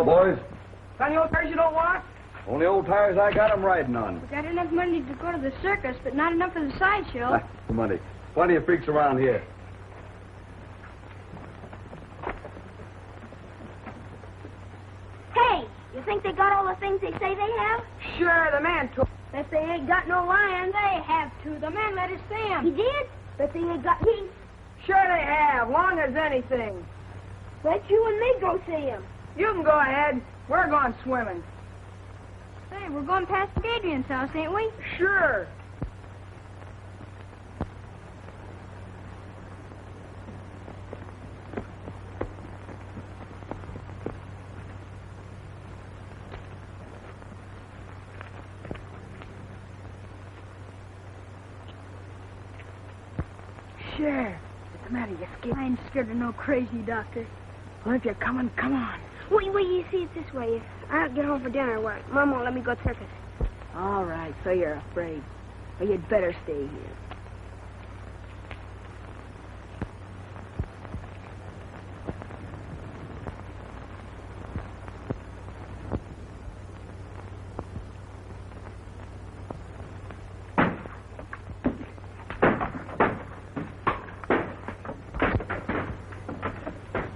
Hello, boys. Any old tires you don't want? Only old tires I got 'em riding on. We got enough money to go to the circus, but not enough for the sideshow. Money. Plenty of freaks around here. Hey, you think they got all the things they say they have? Sure, the man took. If they ain't got no lions, they have to. The man let us see He him. did? But they ain't got me. Sure they have, long as anything. Let you and me go see him. You can go ahead. We're going swimming. Hey, we're going past Adrian's house, ain't we? Sure. Sure. What's the matter? You scared? I ain't scared of no crazy doctor. Well, if you're coming, come on. Wait, you see it this way. If I don't get home for dinner, Mom won't let me go circus. All right, so you're afraid. Well, you'd better stay here.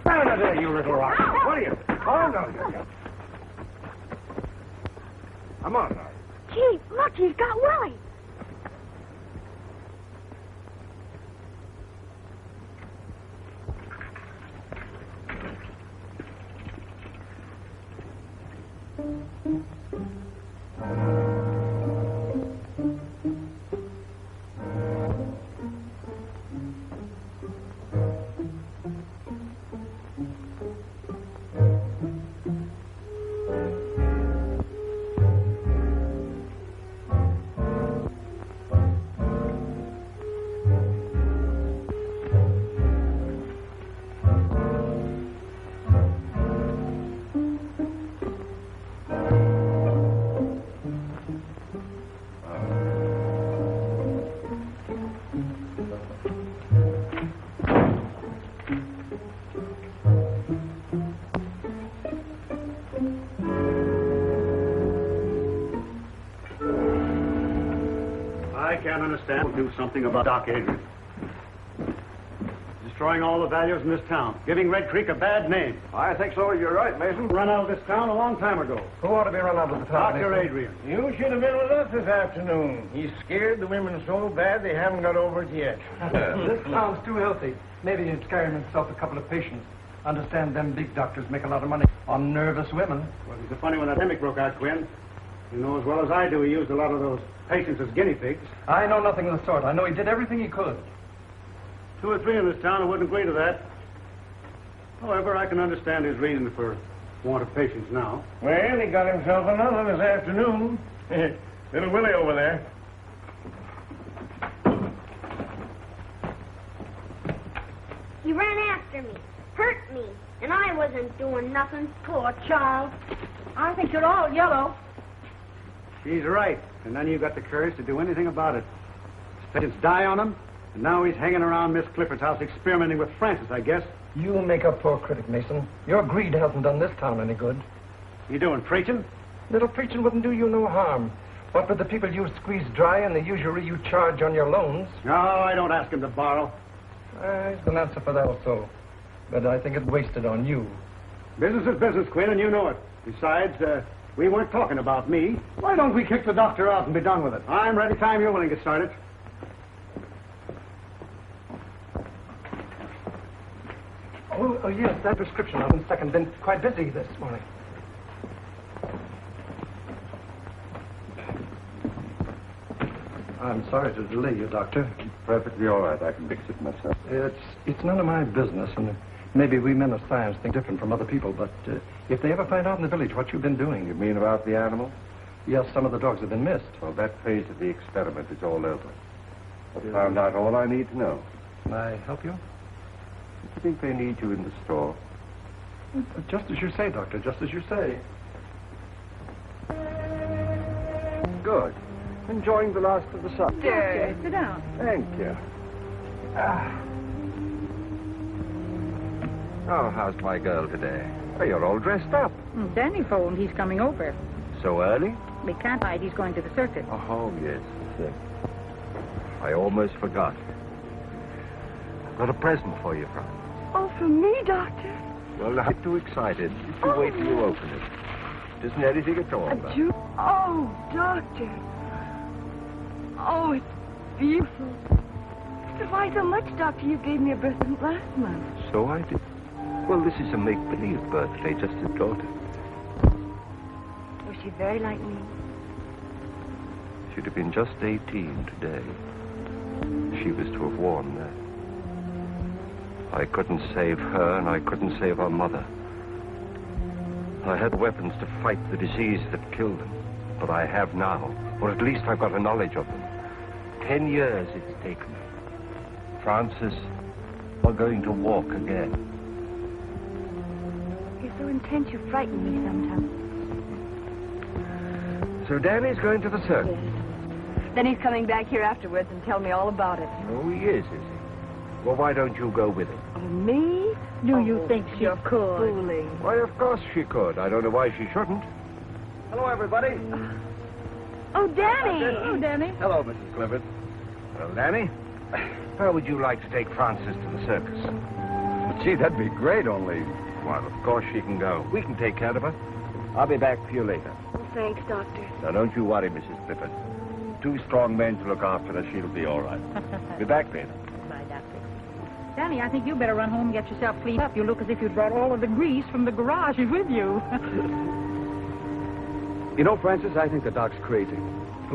Down there, you little rock. What are you? Oh, no. Come on now. Gee, look, he's got Willie. We'll do something about Doc Adrian. Destroying all the values in this town. Giving Red Creek a bad name. I think so. You're right, Mason. Run out of this town a long time ago. Who ought to be run out of the town? Dr. Adrian. You should have been with us this afternoon. He's scared the women so bad they haven't got over it yet. This town's too healthy. Maybe he's carrying himself a couple of patients. Understand them big doctors make a lot of money on nervous women. Well, it's a funny when that epidemic broke out, Quinn. You know as well as I do he used a lot of those patients as guinea pigs. I know nothing of the sort. I know he did everything he could. 2 or 3 in this town who wouldn't agree to that. However, I can understand his reason for want of patients now. Well, he got himself another this afternoon. Little Willie over there. He ran after me, hurt me, and I wasn't doing nothing. Poor child. I think you're all yellow. She's right. And then you got the courage to do anything about it. His patients die on him, and now he's hanging around Miss Clifford's house experimenting with Francis, I guess. You make a poor critic, Mason. Your greed hasn't done this town any good. You doing preaching? Little preaching wouldn't do you no harm. What with the people you squeeze dry and the usury you charge on your loans? No, I don't ask him to borrow. He's an answer for that also. But I think it's wasted on you. Business is business, Quinn, and you know it. Besides, we weren't talking about me. Why don't we kick the doctor out and be done with it? I'm ready time you're willing to start it. Oh, yes, that prescription. I've been second. Been quite busy this morning. I'm sorry to delay you, Doctor. Perfectly all right. I can fix it myself. It's none of my business, and maybe we men of science think different from other people, but if they ever find out in the village what you've been doing... You mean about the animals? Yes, some of the dogs have been missed. Well, that phase of the experiment is all over. I've found out all I need to know. Can I help you? I think they need you in the store. Just as you say, Doctor, just as you say. Good. Enjoying the last of the sun. Okay, sit down. Thank you. Oh, how's my girl today? Oh, you're all dressed up. Danny phoned. He's coming over. So early? We can't hide. He's going to the circus. Oh, yes. I almost forgot. I've got a present for you, Franz. Oh, for me, Doctor? Well, not too excited. If you wait till you open it. It isn't anything at all. Oh, Doctor. Oh, it's beautiful. But why so much, Doctor? You gave me a present last month. So I did. Well, this is a make-believe birthday, just a daughter. Was she very like me? She'd have been just 18 today. She was to have worn that. I couldn't save her, and I couldn't save her mother. I had weapons to fight the disease that killed them. But I have now, or at least I've got a knowledge of them. 10 years it's taken. Francis, we're going to walk again. You're so intense, you frighten me sometimes. So Danny's going to the circus. Yes. Then he's coming back here afterwards and tell me all about it. Oh, he is he? Well, why don't you go with him? Oh, me? Do you think she could? Fooling. Why, of course she could. I don't know why she shouldn't. Hello, everybody. Oh, Danny. Oh, Danny. Hello, Mrs. Clifford. Well, Danny, how would you like to take Frances to the circus? Gee, that'd be great, only... Well, of course she can go. We can take care of her. I'll be back for you later. Oh, thanks, Doctor. Now, don't you worry, Mrs. Clifford. 2 strong men to look after her. She'll be all right. Be back later. Bye, Doctor. Danny, I think you better run home and get yourself cleaned up. You look as if you'd brought all of the grease from the garage with you. You know, Francis, I think the doc's crazy.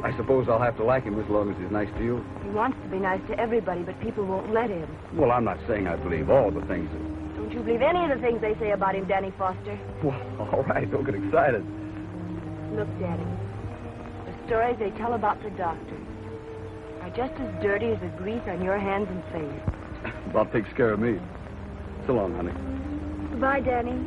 I suppose I'll have to like him as long as he's nice to you. He wants to be nice to everybody, but people won't let him. Well, I'm not saying I believe all the things that... Don't you believe any of the things they say about him, Danny Foster? Well, all right, don't get excited. Look, Daddy, the stories they tell about the doctor are just as dirty as the grease on your hands and face. Bob takes care of me. So long, honey. Goodbye, Danny.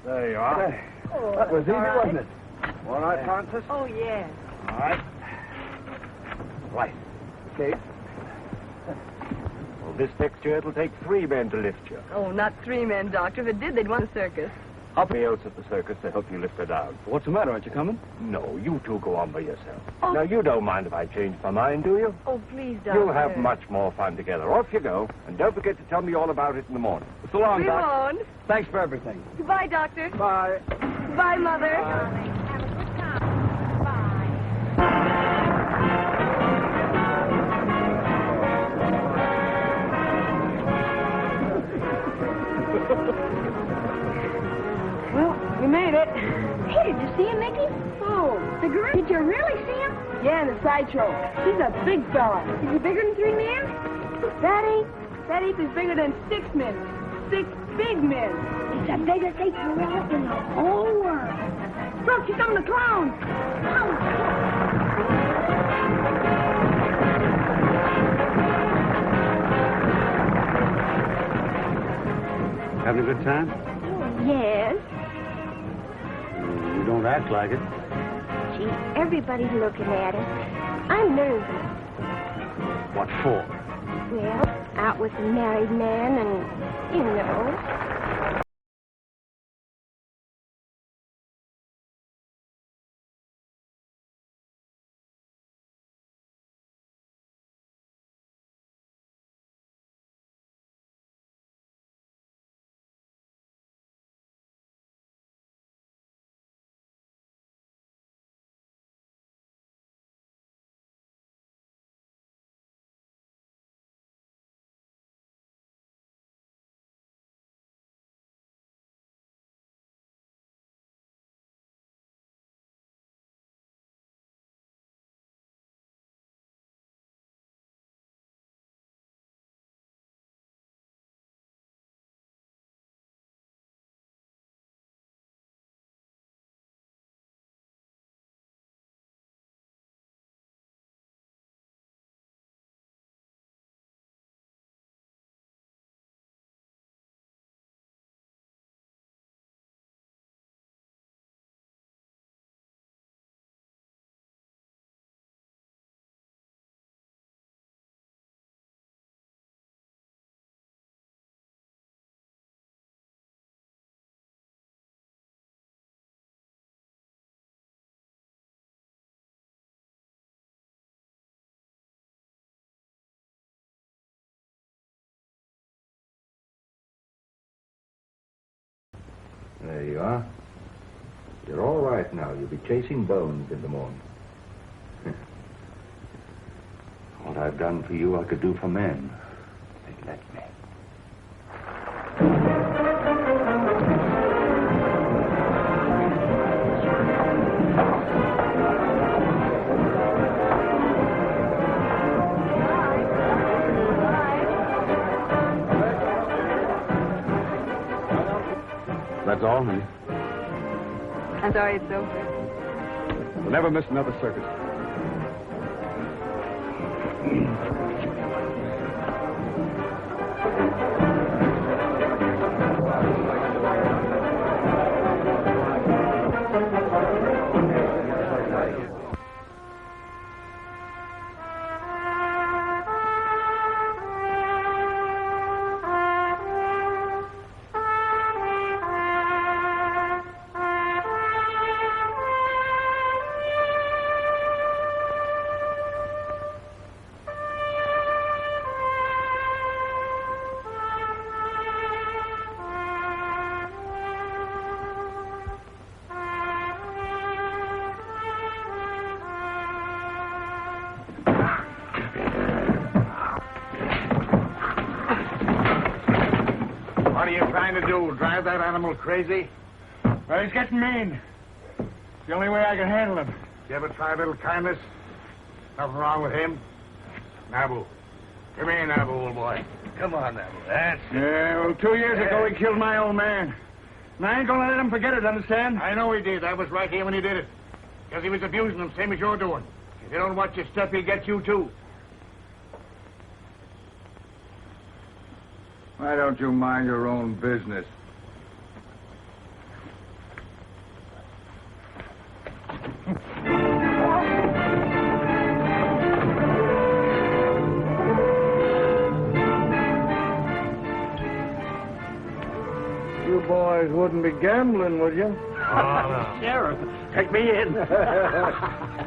There you are. That was easy, wasn't it? All right, Francis? Oh, yes. All right. Right. Okay. Well, this fixture, it'll take 3 men to lift you. Oh, not 3 men, Doctor. If it did, they'd want a circus. I'll be else at the circus to help you lift her down. What's the matter? Aren't you coming? No, you 2 go on by yourself. Oh. Now, you don't mind if I change my mind, do you? Oh, please, Doctor. You'll have much more fun together. Off you go. And don't forget to tell me all about it in the morning. So long, We Doc. won't. Thanks for everything. Goodbye, Doctor. Bye. Bye, Mother. Well, we made it. Hey, did you see him, Mickey? Oh, the gorilla. Did you really see him? Yeah, in the sideshow. He's a big fella. Is he bigger than 3 men? That ape is bigger than 6 men. 6 big men. It's the biggest ape gorilla in the whole world. Look, he's coming to clown. Having a good time? Yes. You don't act like it. Gee, everybody's looking at us. I'm nervous. What for? Well, out with a married man and, you know. There you are. You're all right now. You'll be chasing bones in the morning. What I've done for you, I could do for men. They'd let me. That's all, honey. I'm sorry it's over. We'll never miss another circus. What are you trying to do? Drive that animal crazy? Well, he's getting mean. It's the only way I can handle him. You ever try a little kindness? Nothing wrong with him? Nabu. Come here, Nabu, old boy. Come on, Nabu. That's it. Yeah, well, 2 years ago he killed my old man. And I ain't gonna let him forget it, understand? I know he did. I was right here when he did it. Because he was abusing him, same as you're doing. If you don't watch your step, he'll get you, too. Why don't you mind your own business? You boys wouldn't be gambling, would you? Oh, Sheriff, take me in.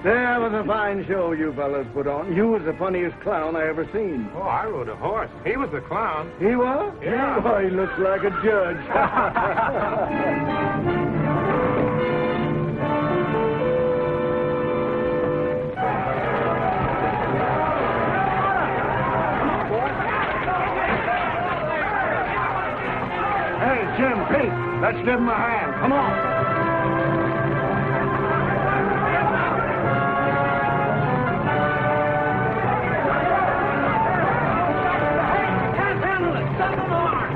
That was a fine show you fellas put on. You was the funniest clown I ever seen. Oh, I rode a horse. He was the clown. He was? Yeah. Oh, he looks like a judge. Hey, Jim, Pete, let's give him a hand. Come on.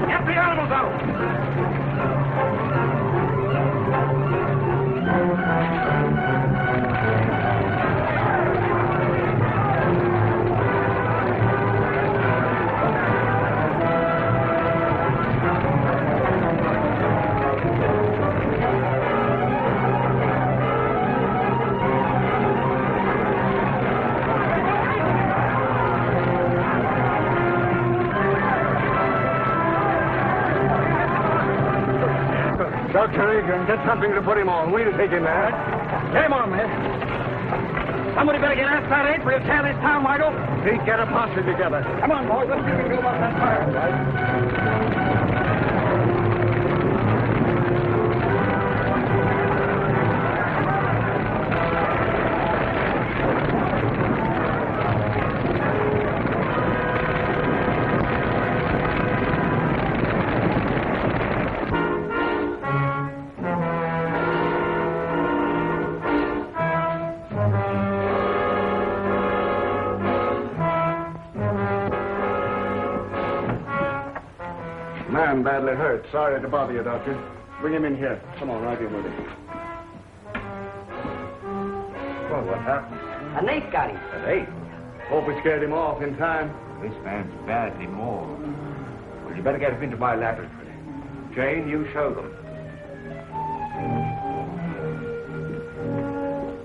Get the animals out! Dr. Adrian, get something to put him on. We'll take him there. Get him on, man. Somebody better get outside that apron. We'll tear this town wide open. Pete, get a posse together. Come on, boys. Let's see what we can do about that fire. Man badly hurt. Sorry to bother you, Doctor. Bring him in here. Come on, right here with him. Well, what happened? An ape got him. An ape? Hope we scared him off in time. This man's badly mauled. Well, you better get him into my laboratory. Jane, you show them.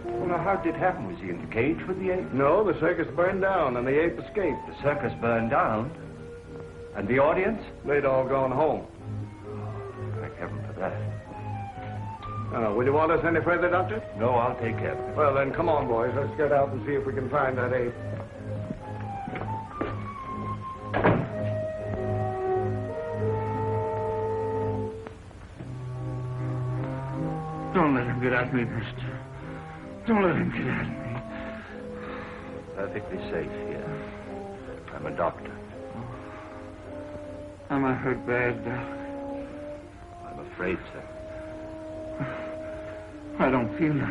Well, now, how did it happen? Was he in the cage with the ape? No, the circus burned down and the ape escaped. The circus burned down. And the audience? They'd all gone home. Thank heaven for that. Will you want us any further, Doctor? No, I'll take care of it. Well, then, come on, boys. Let's get out and see if we can find that ape. Don't let him get at me, mister. Don't let him get at me. Perfectly safe here. I'm a doctor. Am I hurt bad, Doc? I'm afraid so. I don't feel it.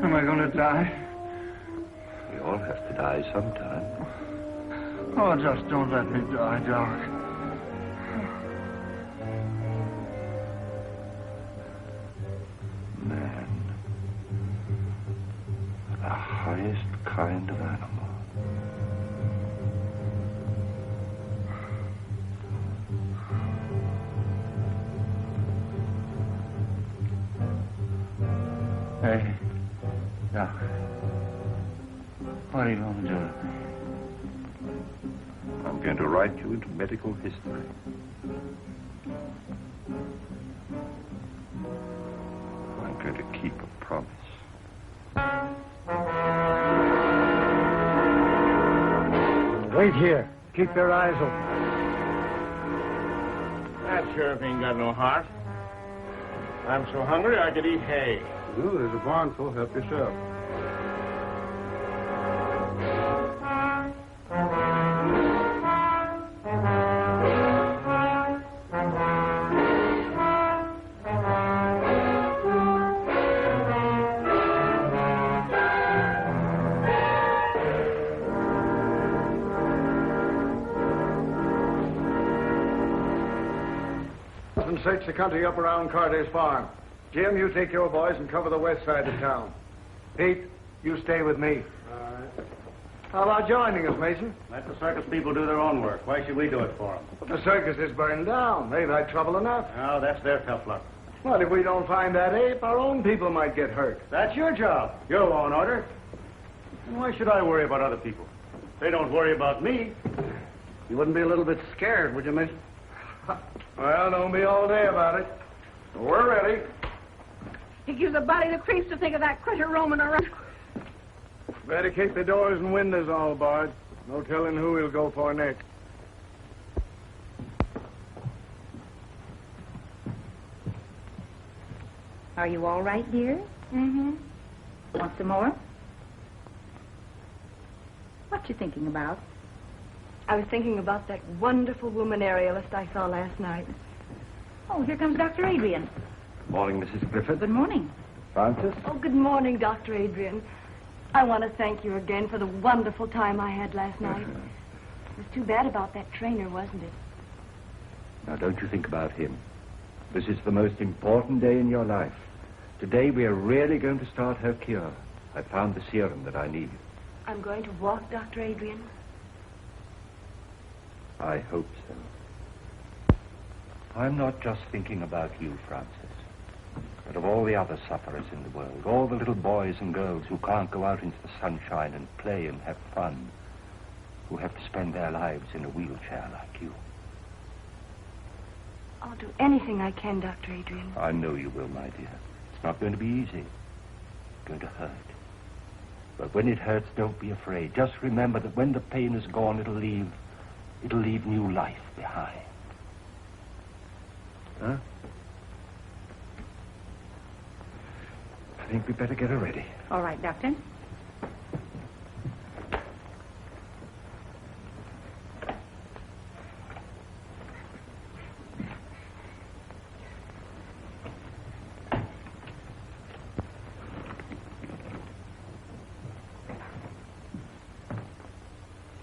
Am I going to die? We all have to die sometime. Oh, just don't let me die, Doc. Man. The highest kind of animal. Hey, Doc. What are you going to do with me? I'm going to write you into medical history. I'm going to keep a promise. Wait here. Keep your eyes open. That sheriff ain't got no heart. I'm so hungry I could eat hay. Well, there's a barn full. Help yourself. And search the country up around Carter's farm. Jim, you take your boys and cover the west side of town. Pete, you stay with me. All right. How about joining us, Mason? Let the circus people do their own work. Why should we do it for them? But the circus is burned down. They've had trouble enough. Oh, that's their tough luck. Well, if we don't find that ape, our own people might get hurt. That's your job. Your law and order. And why should I worry about other people? They don't worry about me. You wouldn't be a little bit scared, would you, Mason? Well, don't be all day about it. We're ready. It gives the body the creeps to think of that critter roaming around. Better keep the doors and windows all barred. No telling who he'll go for next. Are you all right, dear? Mm-hmm. Want some more? What you thinking about? I was thinking about that wonderful woman aerialist I saw last night. Oh, here comes Dr. Adrian. Morning, Mrs. Clifford. Good morning. Francis? Oh, good morning, Dr. Adrian. I want to thank you again for the wonderful time I had last night. It was too bad about that trainer, wasn't it? Now, don't you think about him. This is the most important day in your life. Today, we are really going to start her cure. I found the serum that I need. I'm going to walk, Dr. Adrian. I hope so. I'm not just thinking about you, Francis, but of all the other sufferers in the world, all the little boys and girls who can't go out into the sunshine and play and have fun, who have to spend their lives in a wheelchair like you. I'll do anything I can, Dr. Adrian. I know you will, my dear. It's not going to be easy. It's going to hurt. But when it hurts, don't be afraid. Just remember that when the pain is gone, it'll leave new life behind. Huh? I think we'd better get her ready. All right, Doctor.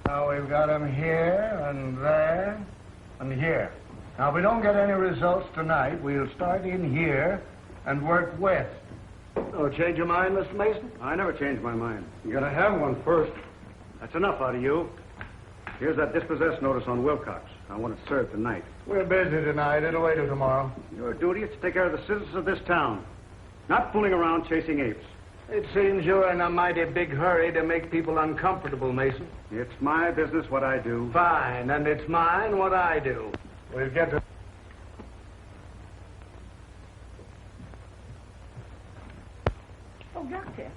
Now we've got him here and there and here. Now, if we don't get any results tonight, we'll start in here and work west. Oh, change your mind, Mr. Mason? I never change my mind. You gotta have one first. That's enough out of you. Here's that dispossessed notice on Wilcox. I want it served tonight. We're busy tonight. It'll wait till tomorrow. Your duty is to take care of the citizens of this town, not fooling around chasing apes. It seems you're in a mighty big hurry to make people uncomfortable, Mason. It's my business what I do. Fine, and it's mine what I do. We'll get to... Oh, Doctor.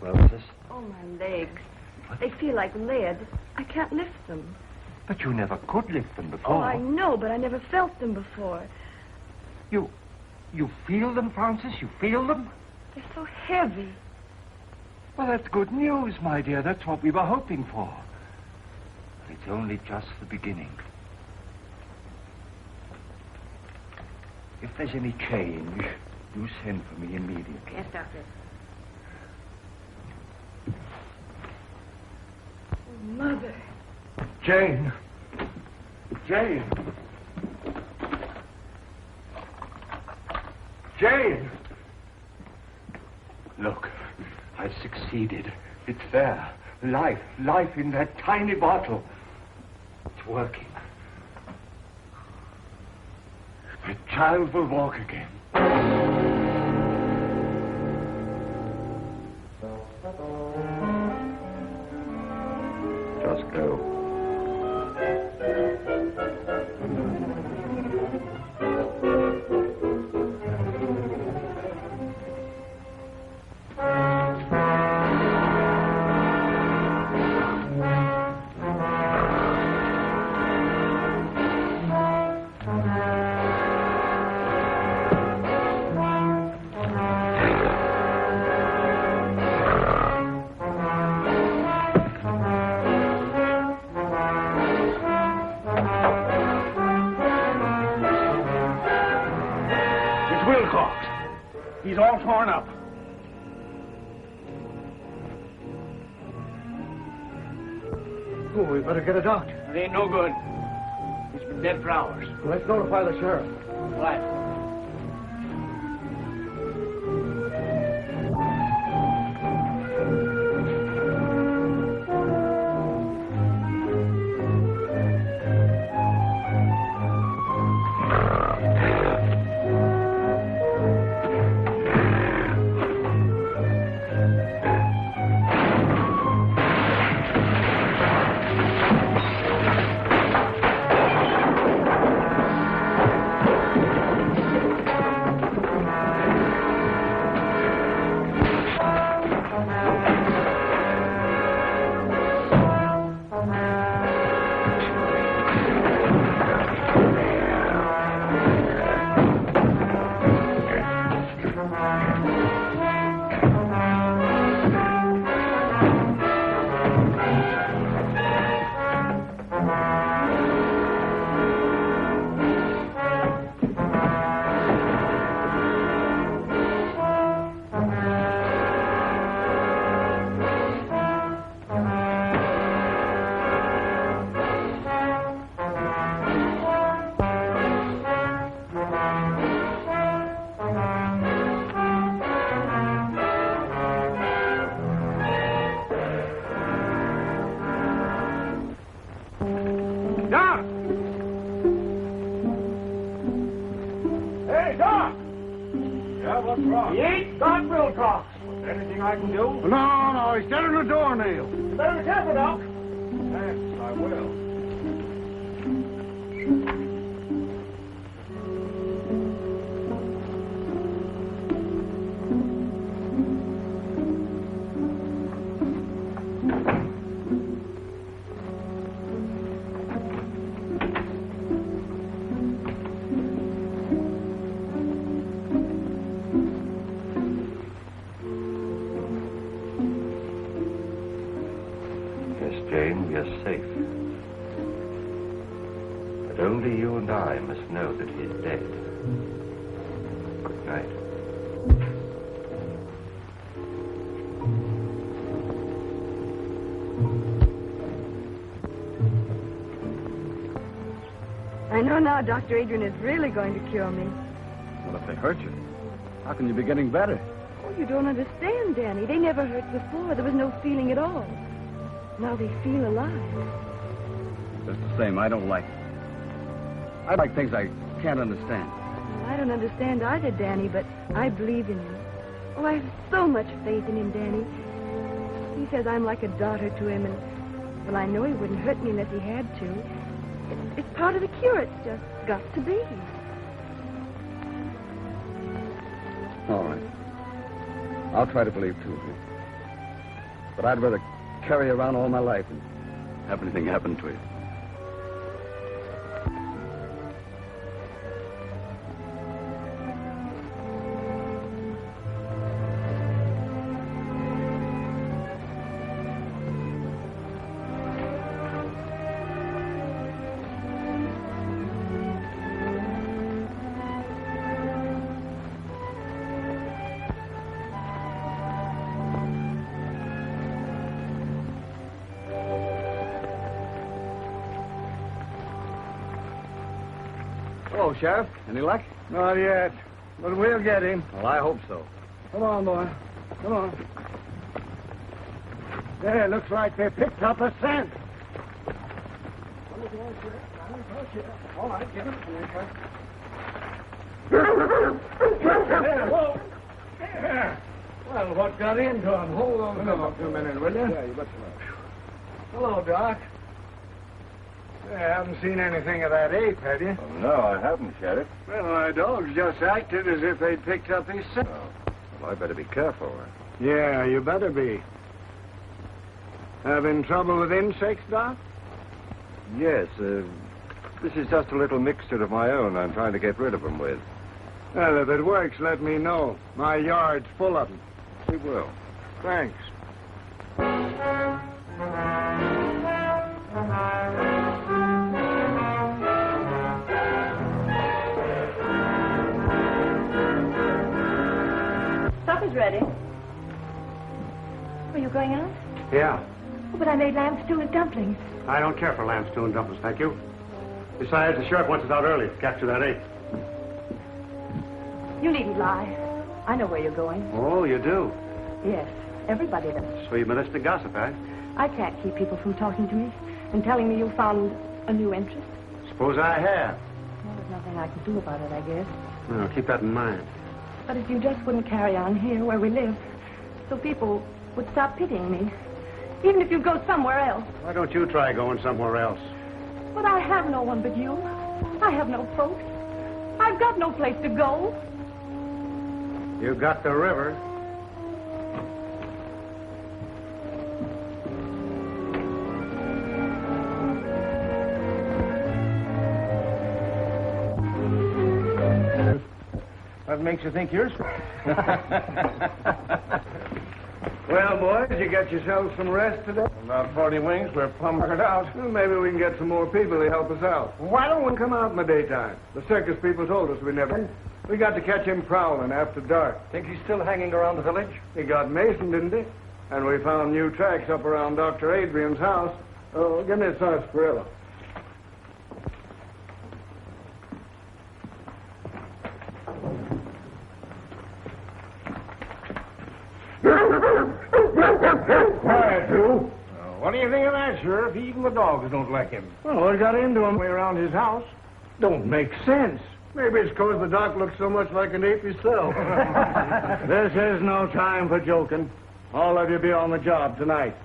Well, sis? Oh, my legs. They feel like lead. I can't lift them. But you never could lift them before. Oh, I know, but I never felt them before. You feel them, Francis? You feel them? They're so heavy. Well, that's good news, my dear. That's what we were hoping for. But it's only just the beginning. If there's any change, you send for me immediately. Yes, Doctor. Oh, Mother. Jane. Jane. Jane! Look, I succeeded. It's there. Life in that tiny bottle. It's working. The child will walk again. Just go. He's all torn up. Oh, we better get a doctor. It ain't no good. He's been dead for hours. Well, let's notify the sheriff. Right. No, he's dead on the doornail. You better be careful, Doc. Yes, I will. Safe. But only you and I must know that he's dead. Good night. I know now Dr. Adrian is really going to cure me. Well, if they hurt you, how can you be getting better? Oh, you don't understand, Danny. They never hurt before. There was no feeling at all. Now they feel alive. Just the same, I don't like it. I like things I can't understand. I don't understand either, Danny, but I believe in you. Oh, I have so much faith in him, Danny. He says I'm like a daughter to him, and, well, I know he wouldn't hurt me unless he had to. It's part of the cure. It's just got to be. All right. I'll try to believe, too. But I'd rather carry you around all my life and have anything happen to you. Hello, Sheriff. Any luck? Not yet, but we'll get him. Well, I hope so. Come on, boy. Come on. There, looks like they picked up a scent. All right, give it to me, There, whoa. There. Well, what got into him? Hold on a minute, will you? Yeah, you betcha. Hello, Doc. You haven't seen anything of that ape, have you? Oh, no, I haven't, Sheriff. Well, my dogs just acted as if they'd picked up his scent. Oh, well, I better be careful. Yeah, you better be. Having trouble with insects, Doc? Yes, this is just a little mixture of my own I'm trying to get rid of them with. Well, if it works, let me know. My yard's full of them. We will. Thanks. Supper's ready. Are you going out? Yeah. Oh, but I made lamb stew and dumplings. I don't care for lamb stew and dumplings, thank you. Besides, the sheriff wants us out early to capture that ape. You needn't lie. I know where you're going. Oh, you do? Yes, everybody does. So you've been listening to gossip, eh? I can't keep people from talking to me and telling me you found a new interest. Suppose I have. Well, there's nothing I can do about it, I guess. Well, keep that in mind. But if you just wouldn't carry on here where we live, so people would stop pitying me. Even if you go somewhere else. Why don't you try going somewhere else? But I have no one but you. I have no folks. I've got no place to go. You got the river. What makes you think you're Well, boys, you get yourselves some rest today? About 40 wings, we're plumb hurt out. Well, maybe we can get some more people to help us out. Why don't we come out in the daytime? The circus people told us we never. We got to catch him prowling after dark. Think he's still hanging around the village? He got Mason, didn't he? And we found new tracks up around Dr. Adrian's house. Oh, give me a sarsaparilla. Quiet, you. What do you think of that, Sheriff? Even the dogs don't like him. Well, what got into him way around his house? Don't make sense. Maybe it's because the doc looks so much like an ape himself. This is no time for joking. All of you be on the job tonight.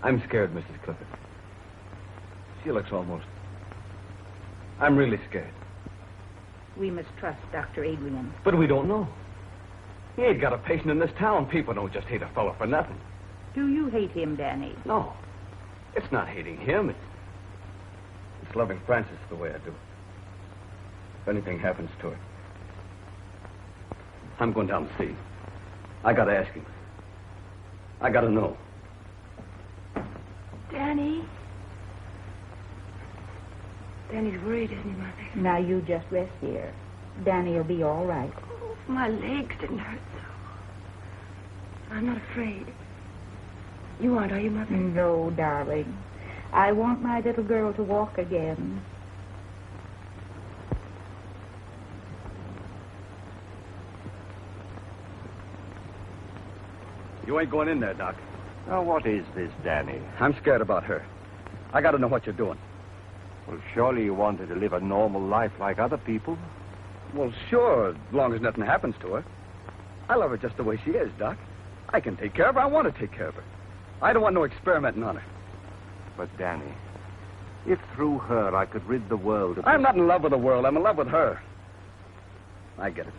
I'm scared, Mrs. Clifford. She looks almost... I'm really scared. We must trust Dr. Adrian. But we don't know. He ain't got a patient in this town. People don't just hate a fellow for nothing. Do you hate him, Danny? No. It's not hating him. It's loving Frances the way I do. If anything happens to her, I'm going down to see him. I gotta ask him. I gotta know. Danny? Danny's worried, isn't he, Mother? Now you just rest here. Danny'll be all right. Oh, my legs didn't hurt so. I'm not afraid. You aren't, are you, Mother? No, darling. I want my little girl to walk again. You ain't going in there, Doc. Now, what is this, Danny? I'm scared about her. I gotta know what you're doing. Well, surely you want her to live a normal life like other people. Well, sure, as long as nothing happens to her. I love her just the way she is, Doc. I can take care of her. I want to take care of her. I don't want no experimenting on her. But, Danny, if through her I could rid the world of... I'm not in love with the world. I'm in love with her. I get it.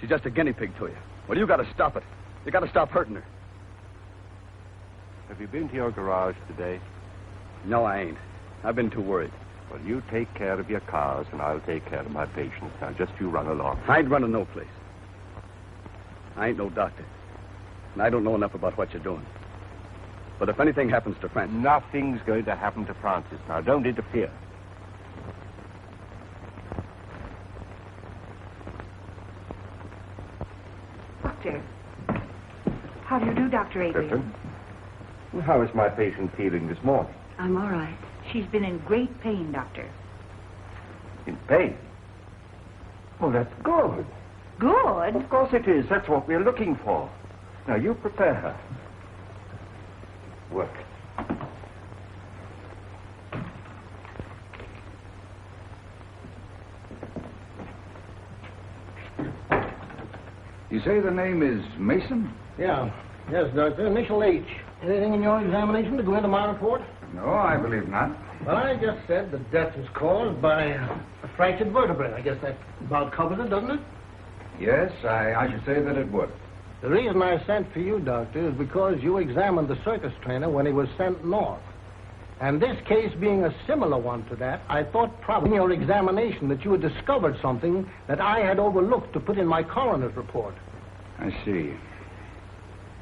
She's just a guinea pig to you. Well, you gotta stop it. You gotta stop hurting her. Have you been to your garage today? No, I ain't. I've been too worried. Well, you take care of your cars, and I'll take care of my patients. Now, just you run along. I ain't running no place. I ain't no doctor. And I don't know enough about what you're doing. But if anything happens to Francis... Nothing's going to happen to Francis. Now, don't interfere. Doctor. How do you do, Dr. Adrian? Clifford? How is my patient feeling this morning? I'm all right. She's been in great pain, Doctor. In pain? Oh, that's good. Good? Of course it is. That's what we're looking for. Now, you prepare her. Work. You say the name is Mason? Yeah. Yes, Doctor. Initial H. Anything in your examination to go into my report? No, I believe not. Well, I just said the death was caused by a fractured vertebrae. I guess that about covers it, doesn't it? Yes, I should say that it would. The reason I sent for you, Doctor, is because you examined the circus trainer when he was sent north. And this case being a similar one to that, I thought probably in your examination that you had discovered something that I had overlooked to put in my coroner's report. I see.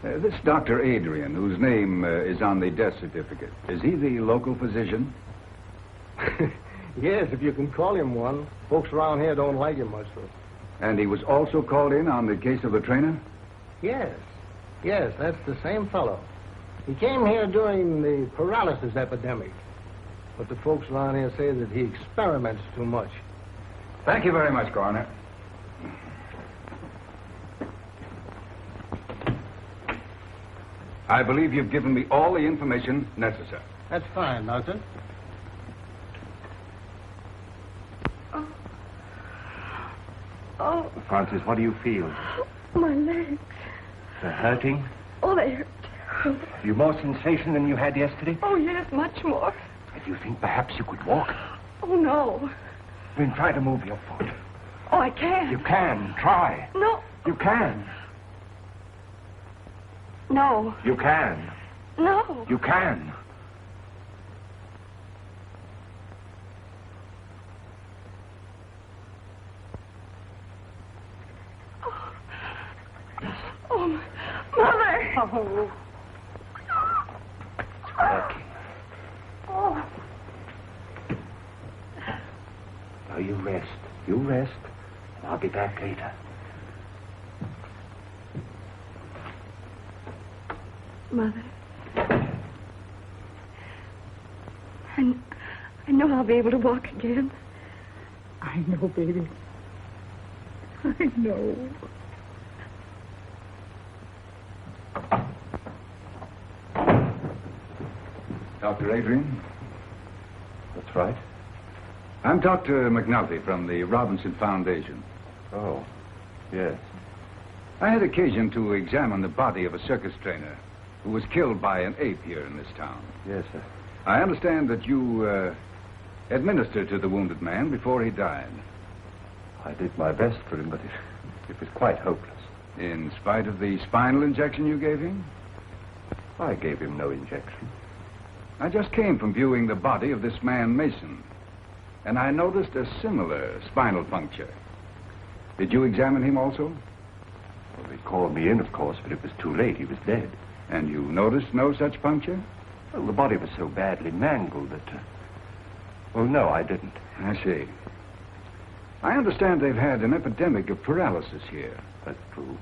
This Dr. Adrian, whose name is on the death certificate, is he the local physician? Yes, if you can call him one. Folks around here don't like him much, though. And he was also called in on the case of the trainer? Yes. Yes, that's the same fellow. He came here during the paralysis epidemic. But the folks around here say that he experiments too much. Thank you very much, Coroner. I believe you've given me all the information necessary. That's fine, Doctor. Oh, Francis, what do you feel? my legs. They're hurting? Oh, they hurt. Have you more sensation than you had yesterday? Oh, yes, much more. Do you think perhaps you could walk? Oh, no. Then try to move your foot. Oh, I can't. You can. Try. No. You can. No. You can. No. You can. Oh, Mother. Oh. Okay. Oh. Now you rest. You rest. And I'll be back later. Mother. I know I'll be able to walk again. I know, baby. I know. Dr. Adrian? That's right. I'm Dr. McNulty from the Robinson Foundation. Oh, yes. I had occasion to examine the body of a circus trainer who was killed by an ape here in this town. Yes, sir. I understand that you administered to the wounded man before he died. I did my best for him, but it was quite hopeless. In spite of the spinal injection you gave him? I gave him no injection. I just came from viewing the body of this man, Mason, and I noticed a similar spinal puncture. Did you examine him also? Well, they called me in, of course, but it was too late. He was dead. And you noticed no such puncture? Well, the body was so badly mangled that... Well, no, I didn't. I see. I understand they've had an epidemic of paralysis here. That's true.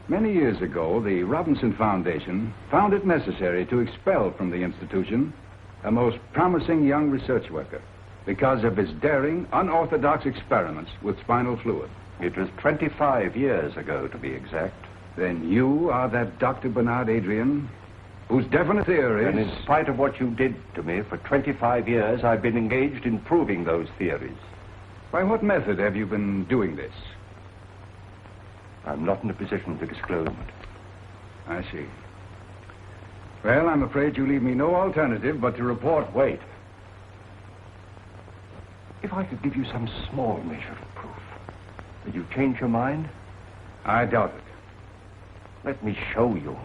Many years ago, the Robinson Foundation found it necessary to expel from the institution a most promising young research worker because of his daring, unorthodox experiments with spinal fluid. It was 25 years ago, to be exact. Then you are that Dr. Bernard Adrian, whose definite theories... And in spite of what you did to me, for 25 years, I've been engaged in proving those theories. By what method have you been doing this? I'm not in a position to disclose it. I see. Well, I'm afraid you leave me no alternative but to report... Wait. If I could give you some small measure of proof, would you change your mind? I doubt it. Let me show you.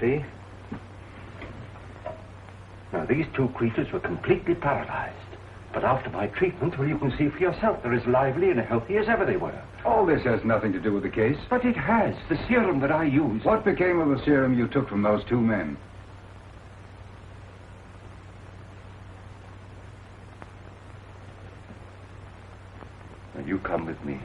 see? Now, these two creatures were completely paralyzed. But after my treatment, well, you can see for yourself, they're as lively and healthy as ever they were. All this has nothing to do with the case. But it has. The serum that I used. What became of the serum you took from those two men? Now, you come with me.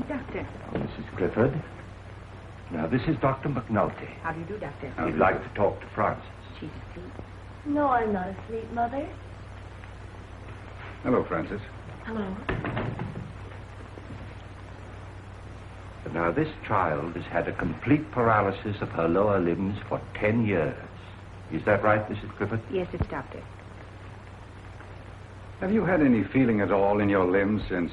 Doctor. Now, Mrs. Clifford. Now, this is Dr. McNulty. How do you do, Doctor? He'd like to talk to Frances. She's asleep. No, I'm not asleep, Mother. Hello, Frances. Hello. But now, this child has had a complete paralysis of her lower limbs for 10 years. Is that right, Mrs. Clifford? Yes, it's Doctor. Have you had any feeling at all in your limbs since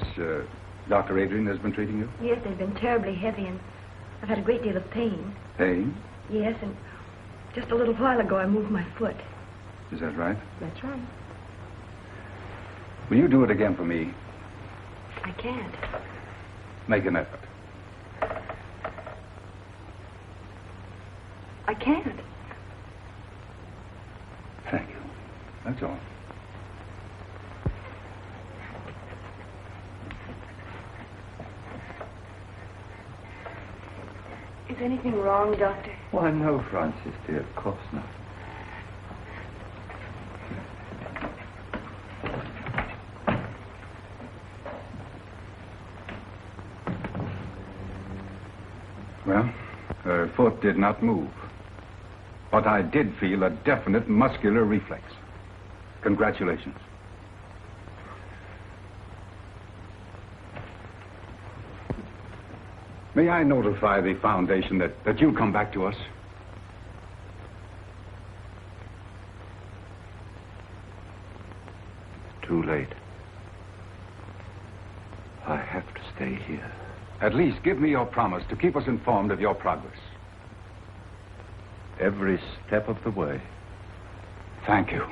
Dr. Adrian has been treating you? Yes, they've been terribly heavy, and I've had a great deal of pain. Pain? Yes, and just a little while ago I moved my foot. Is that right? That's right. Will you do it again for me? I can't. Make an effort. I can't. Thank you. That's all. Is anything wrong, Doctor? Why, no, Frances, dear. Of course not. Well, her foot did not move. But I did feel a definite muscular reflex. Congratulations. May I notify the Foundation that you'll come back to us? Too late. I have to stay here. At least give me your promise to keep us informed of your progress. Every step of the way. Thank you.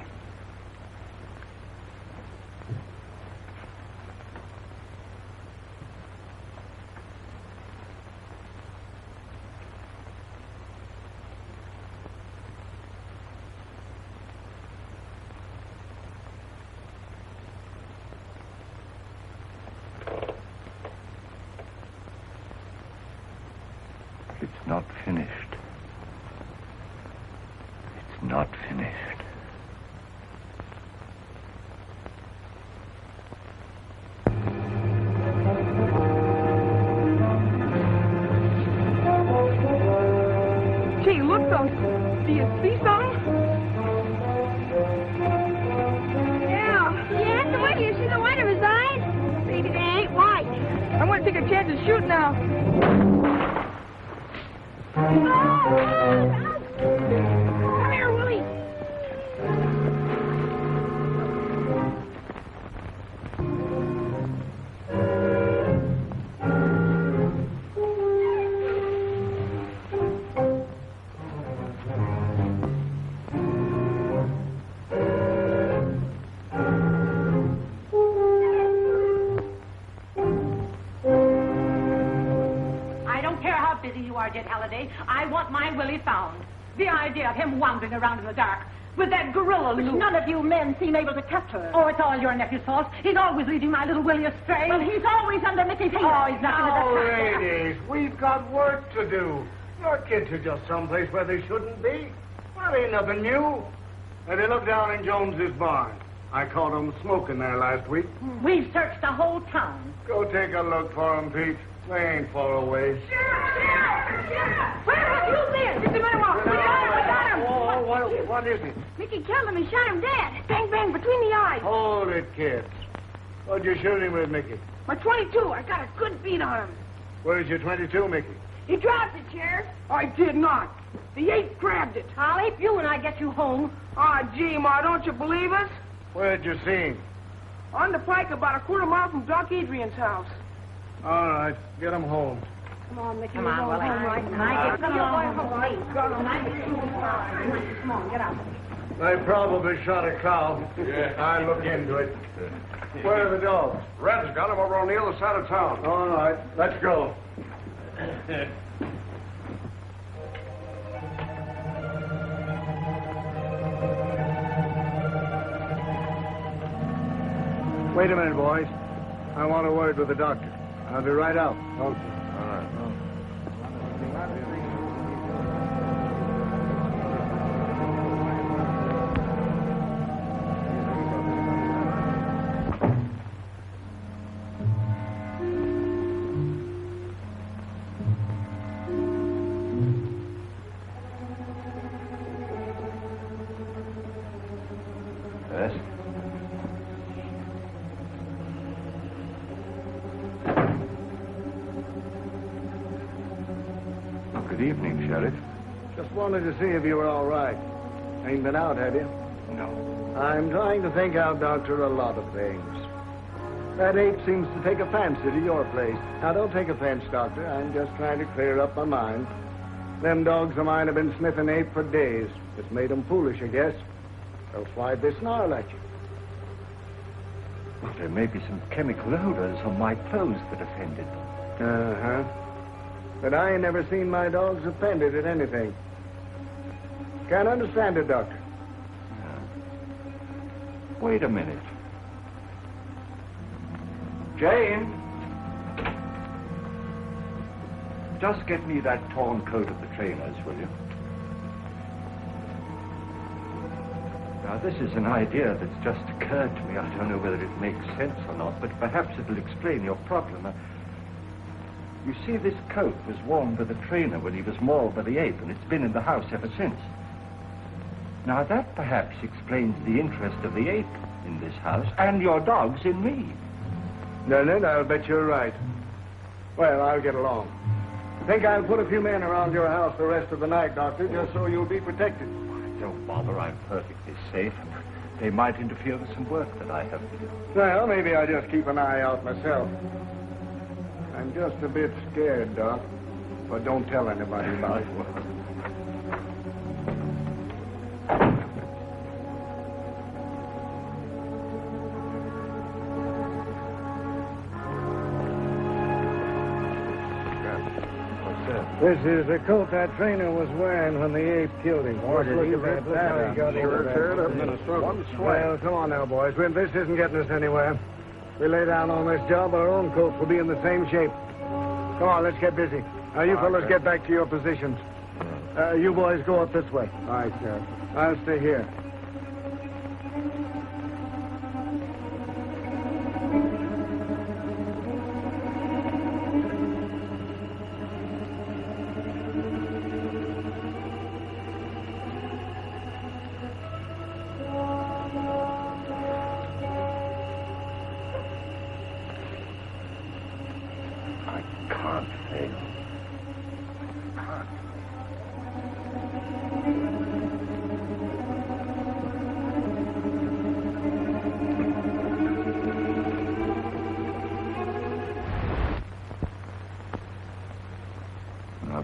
It's not finished. It's not finished. Gee, look, folks. Do you see something? Yeah. Yes, what? Do you see the white of his eyes? Maybe they ain't white. I'm going to take a chance and shoot now. Come here, Willie. I don't care how busy you are, Jet Halliday. I want my Willie found. The idea of him wandering around in the dark with that gorilla loose. None of you men seem able to capture. Oh, it's all your nephew's fault. He's always leading my little Willie astray. Well, he's always under Mickey's heel. Oh, he's nothing Now, but a ladies, we've got work to do. Your kids are just someplace where they shouldn't be. Well, ain't nothing new. Now, they look down in Jones's barn. I caught them smoking there last week. We've searched the whole town. Go take a look for them, Pete. They ain't far away. Sheriff! Where have you been? Get the man off. We got him. Oh, what is it? Mickey killed him and shot him dead. Bang, bang, between the eyes. Hold it, kids. What'd you shoot him with, Mickey? My 22. I got a good beat on him. Where's your 22, Mickey? He dropped it, Sheriff. I did not. The ape grabbed it. I'll ape you when I get you home. Ah, gee, Ma, don't you believe us? Where'd you see him? On the pike about a quarter mile from Doc Adrian's house. All right, get him home. Come on, Mickey. Come on, Willie. Come on, get out. They probably shot a cow. Yeah. I look into it. Where are the dogs? Red's got them over on the other side of town. All right, let's go. Wait a minute, boys. I want a word with the doctor. I'll be right out. Okay. All right. Yes? Good evening, Sheriff. Just wanted to see if you were all right. Ain't been out, have you? No. I'm trying to think out, Doctor, a lot of things. That ape seems to take a fancy to your place. Now, don't take offense, Doctor. I'm just trying to clear up my mind. Them dogs of mine have been sniffing ape for days. It's made them foolish, I guess. Else why'd they snarl at you? Well, there may be some chemical odors on my clothes that offended them. Uh-huh. But I ain't never seen my dogs offended at anything. Can't understand it, Doctor. Wait a minute. Jane! Just get me that torn coat of the trainer's, will you? Now, this is an idea that's just occurred to me. I don't know whether it makes sense or not, but perhaps it'll explain your problem. You see, this coat was worn by the trainer when he was mauled by the ape, and it's been in the house ever since. Now, that perhaps explains the interest of the ape in this house, and your dogs in me. Leonard, I'll bet you're right. Well, I'll get along. Think I'll put a few men around your house the rest of the night, Doctor, just so you'll be protected. Don't bother, I'm perfectly safe, and they might interfere with some work that I have to do. Well, maybe I'll just keep an eye out myself. I'm just a bit scared, Doc. But don't tell anybody about it. This is the coat that trainer was wearing when the ape killed him. Look at that. Well, come on now, boys. This isn't getting us anywhere. We lay down on this job, our own coats will be in the same shape. Come on, let's get busy. Now, you fellas get back to your positions. You boys go up this way. All right, Sheriff. I'll stay here.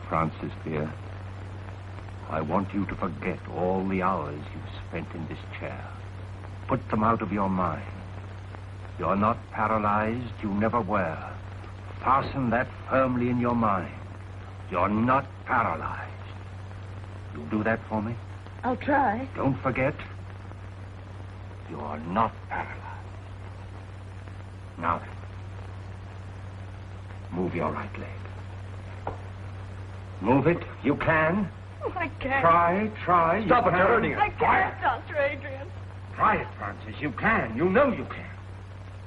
Francis, dear, I want you to forget all the hours you've spent in this chair. Put them out of your mind. You're not paralyzed. You never were. Fasten that firmly in your mind. You're not paralyzed. You'll do that for me? I'll try. Don't forget, you're not paralyzed. Now then, move your right leg. Move it. You can. Oh, I can't. Try. Stop it, you're hurting her. I can't, Dr. Adrian. Try it, Francis. You can. You know you can.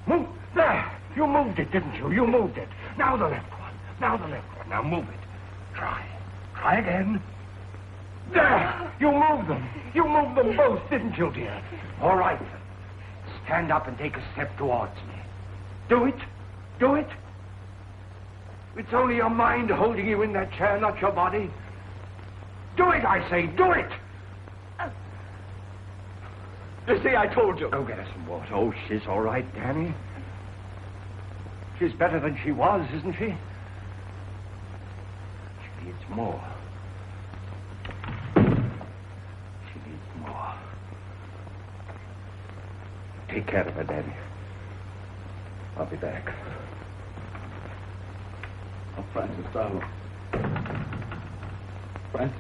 Move. There. You moved it, didn't you? You moved it. Now the left one. Now the left one. Now move it. Try. Try again. There. You moved them. You moved them both, didn't you, dear? All right. Stand up and take a step towards me. Do it. Do it. It's only your mind holding you in that chair, not your body. Do it, I say. Do it. You see, I told you. Go get her some water. Oh, she's all right, Danny. She's better than she was, isn't she? She needs more. She needs more. Take care of her, Danny. I'll be back. Oh, Francis, darling. Francis?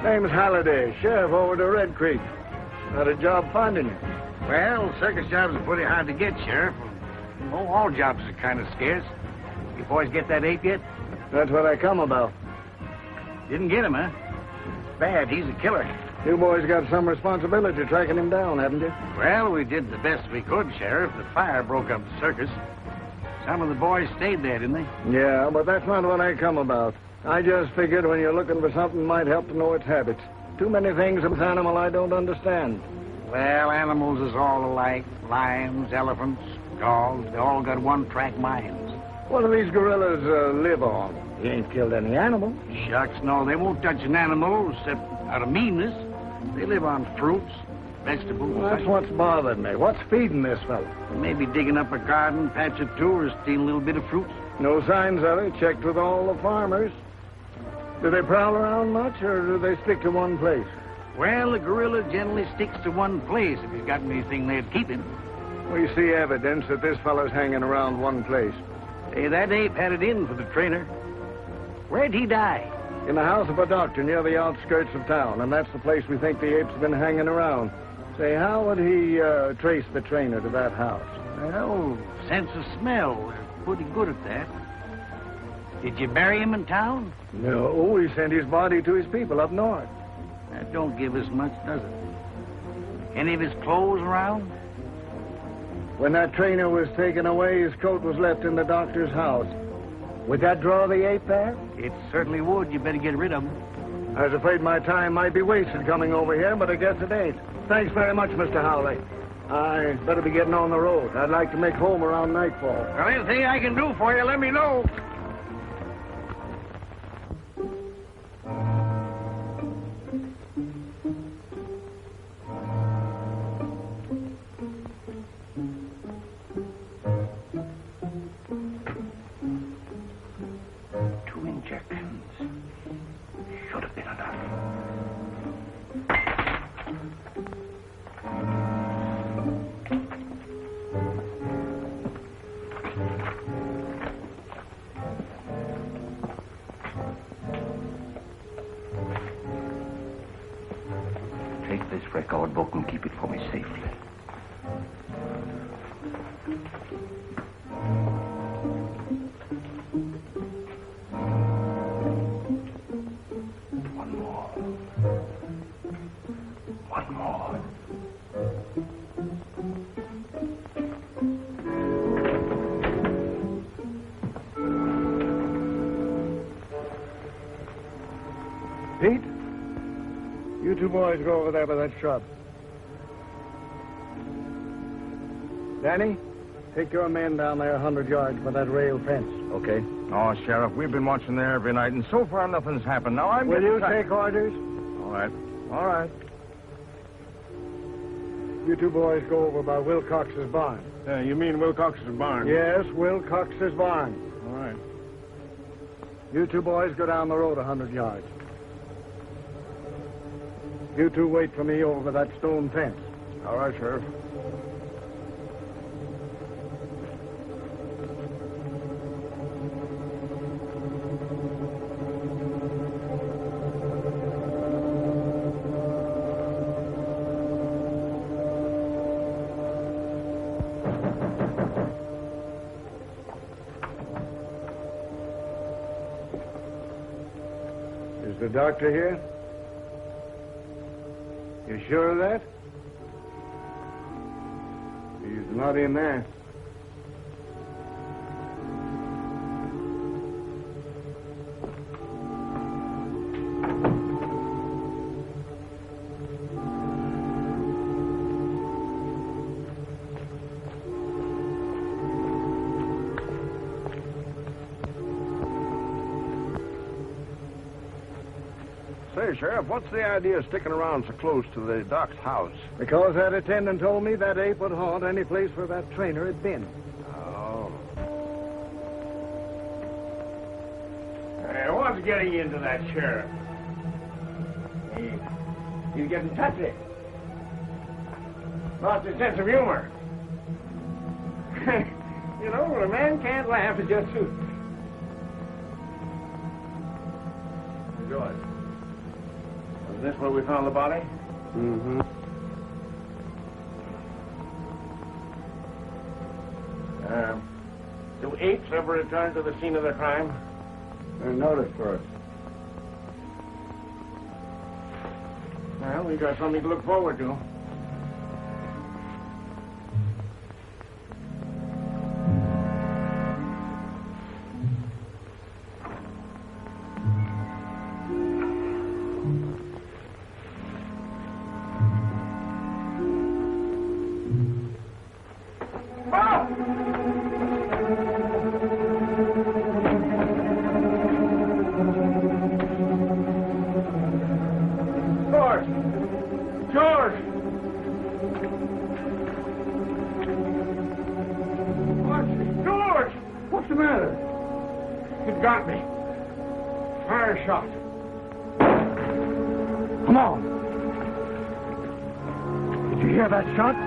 Name's Halliday, sheriff over to Red Creek. Had a job finding you. Well, circus jobs are pretty hard to get, Sheriff. Oh, all jobs are kind of scarce. You boys get that ape yet? That's what I come about. Didn't get him, huh? Bad, he's a killer. You boys got some responsibility tracking him down, haven't you? Well, we did the best we could, Sheriff. The fire broke up the circus. Some of the boys stayed there, didn't they? Yeah, but that's not what I come about. I just figured when you're looking for something might help to know its habits. Too many things of this animal I don't understand. Well, animals is all alike. Lions, elephants, dogs, they all got one-track minds. What do these gorillas live on? You ain't killed any animal. Shucks, no, they won't touch an animal except out of meanness. They live on fruits, vegetables. Well, that's what's bothered me. What's feeding this fellow? Maybe digging up a garden patch or two or stealing a little bit of fruits. No signs of it. Checked with all the farmers. Do they prowl around much, or do they stick to one place? Well, the gorilla generally sticks to one place if he's got anything there to keep him. We see evidence that this fellow's hanging around one place. Hey, that ape had it in for the trainer. Where'd he die? In the house of a doctor near the outskirts of town, and that's the place we think the ape's been hanging around. Say, how would he trace the trainer to that house? Well, sense of smell. We're pretty good at that. Did you bury him in town? No, he sent his body to his people up north. That don't give us much, does it? Any of his clothes around? When that trainer was taken away, his coat was left in the doctor's house. Would that draw the ape back? It certainly would. You better get rid of him. I was afraid my time might be wasted coming over here, but I guess it ain't. Thanks very much, Mr. Howley. I better be getting on the road. I'd like to make home around nightfall. Well, anything I can do for you, let me know. Record book and keep it for me safely. One more. Pete? You two boys go over there by that shrub. Danny, take your men down there 100 yards by that rail fence. Okay. Oh, Sheriff, we've been watching there every night, and so far nothing's happened. Now I'm... Will you take orders? All right. All right. You two boys go over by Wilcox's barn. You mean Wilcox's barn? Yes, Wilcox's barn. All right. You two boys go down the road 100 yards. You two wait for me over that stone fence. All right, Sheriff. Is the doctor here? You sure of that? He's not in there. Say, Sheriff, what's the idea of sticking around so close to the doc's house? Because that attendant told me that ape would haunt any place where that trainer had been. Oh. Hey, what's getting into that sheriff? He's getting touchy. Lost his sense of humor. You know, when a man can't laugh, it just suits. Good. Was this where we found the body? Mm-hmm. Do apes ever return to the scene of the crime? They're noticed first. Well, we got something to look forward to.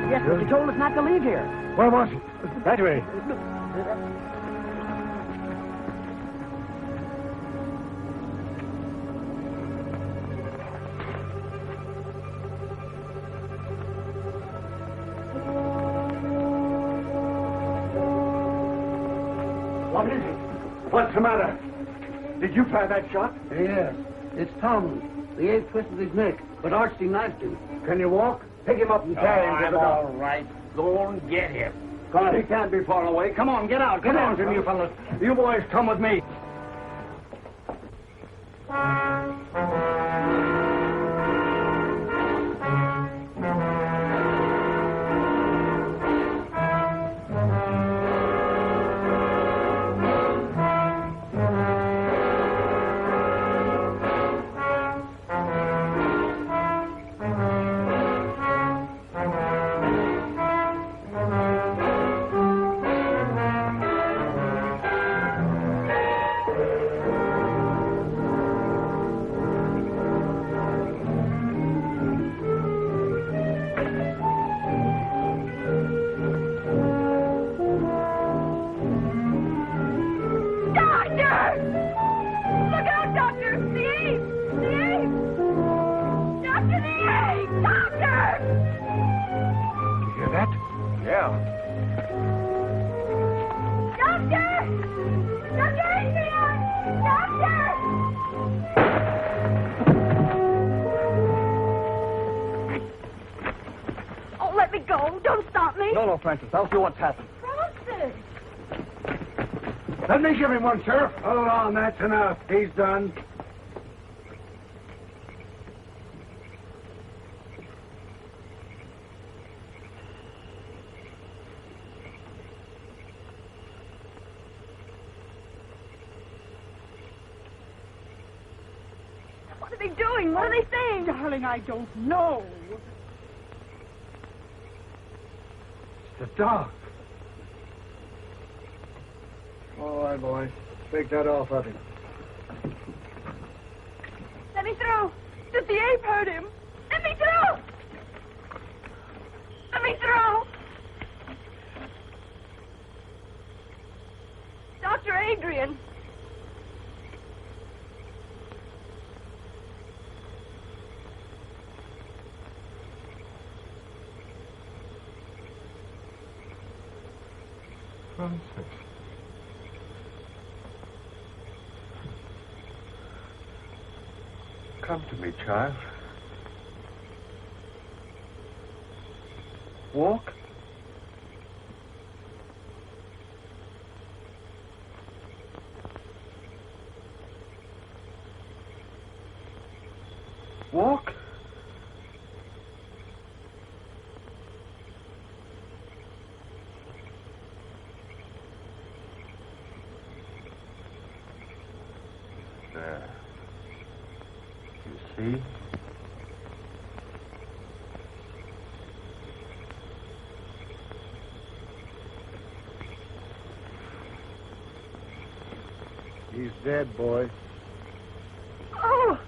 Yes, but you told us not to leave here. Where was he? That way. What is it? What's the matter? Did you fire that shot? Yes. It's Tom. The ape twisted his neck, but Archie knifed him. Can you walk? Pick him up and carry him to the all doctor. right. Go and get him. God, he can't be far away. Come on, get out. Get on, you fellas. You boys come with me. Francis, I'll see what's happened. Francis! Let me give him one, Sheriff. Hold on, that's enough. He's done. What are they doing? What are they saying? Darling, I don't know. The dog. All right, boys. Take that off of him. Let me through. Did the ape hurt him? Let me through. Let me through. Dr. Adrian. Francis. Come to me, child. Walk. Walk. There. You see? He's dead, boy. Oh!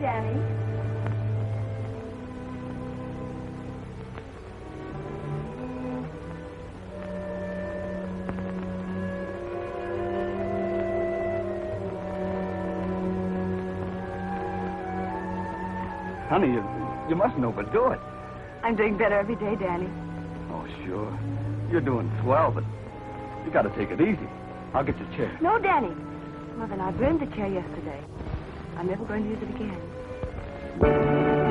Danny. Honey, you mustn't overdo it. I'm doing better every day, Danny. Oh, sure. You're doing swell, but you got to take it easy. I'll get your chair. No, Danny. Mother and I burned the chair yesterday. I'm never going to use it again.